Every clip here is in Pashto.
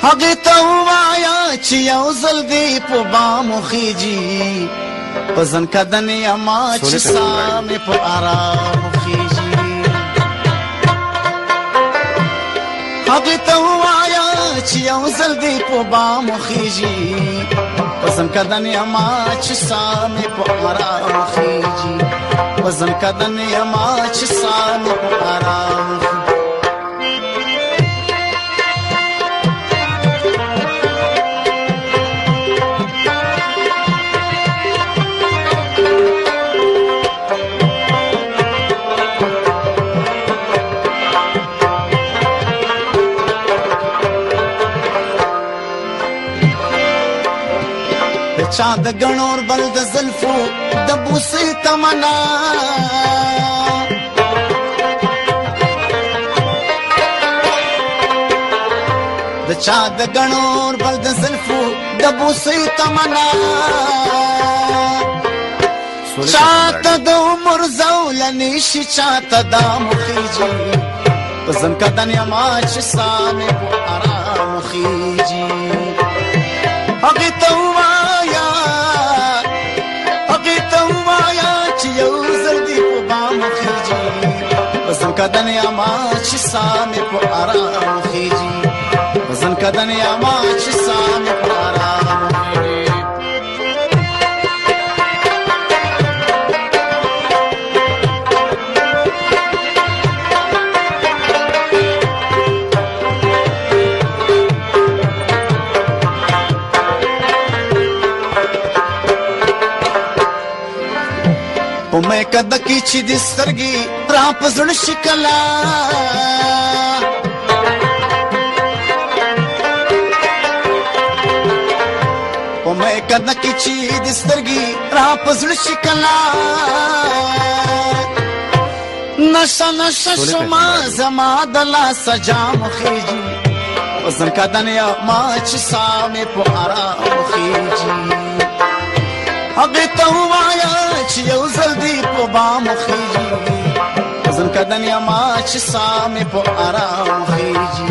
هغې ته ووایه چې یو ځل دې په بام وخیږي په ځنکدن یما چې ساه مې په ارام وخیږي هغې ته ووایه چې یو ځل دې په بام وخیږي په ځنکدن یما چې ساه مې په ارام وخیږي په ځنکدن یما چې ساه مې په ارام وخیږي چا د ګڼور بل د زلفو د بوسې تمنا د چا د ګڼور بل د زلفو د بوسې تمنا چاته د عمر زولنې شي چاته دا مخیږي په ځنکدن یما چې ساه مې په ارام وخیږي هغې ته ځنکدن یما چې ساه مې په ارام وخیږي په ځنکدن یما چې ساه مې په ارام وخیږي په میکده کې چې دې سترګې را په زړه شي کله په میکده کې چې دې سترګې را په زړه شي کله نشه نشه شومه زما د لاسه جام وخیږي په ځنکدن یما چې ساه مې په ارام وخیږي هغې ته ووایه چې یو ځل دې په بام وخیږي په ځنکدن یما چې ساه مې په ارام وخیږي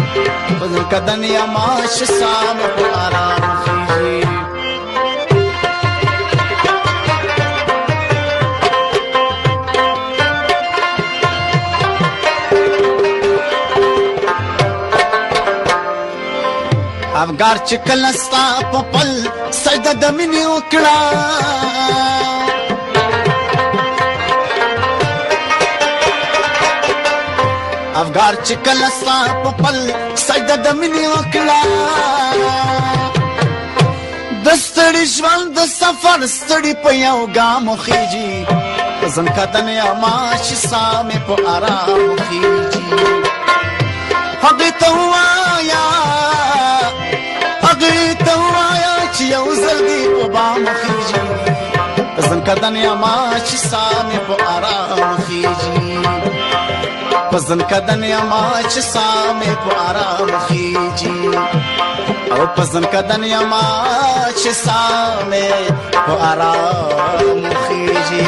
په ځنکدن یما چې ساه مې په ارام وخیږي افګار چې کله ستا په پل سجده د مینې وکړه افګار چې کله ستا په پل سجده د مینې وکړه د ستړي ژوند د سفر ستړي په یو ګام وخیږي په ځنکدن یما چې ساه مې په ارام وخیږي هغې ته ووایه چې یو ځل دې په بام وخیږي په ځنکدن یما چې ساه مې په ارام وخیږي په ځنکدن یما چې ساه مې په ارام وخیږي او په ځنکدن یما چې ساه مې په ارام وخیږي